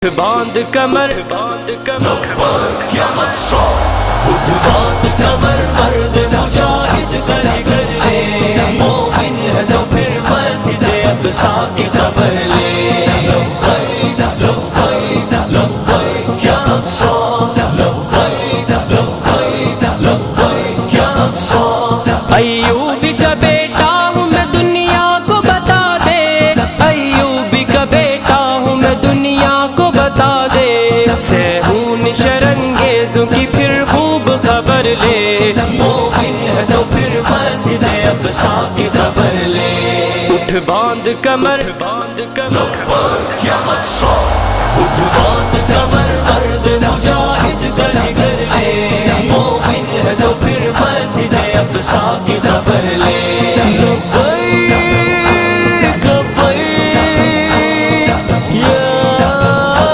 باندھ کمر باندھ کمر یا اقصا اٹھ باندھ کمر مرد مجاہد کا جگر لے مومن ہے تو پھر مسجد اقصا کی خبر لے لبیک لبیک لبیک یا اقصا لبیک لبیک لبیک یا اقصا ایوب کا بیٹا ہوں میں دنیا کو بتا دے ایوب کا بیٹا ہوں میں دنیا کو بتا دے سہون شرنگیزوں کی پھر خوب خبر لے مومن ہے تو پھر مسجد اقصا کی خبر لے اٹھ باندھ کمر باندھ کمر یا اقصا اٹھ باندھ کمر مرد مجاہد کا جگر لے مومن ہے تو پھر مسجد اقصا کی خبر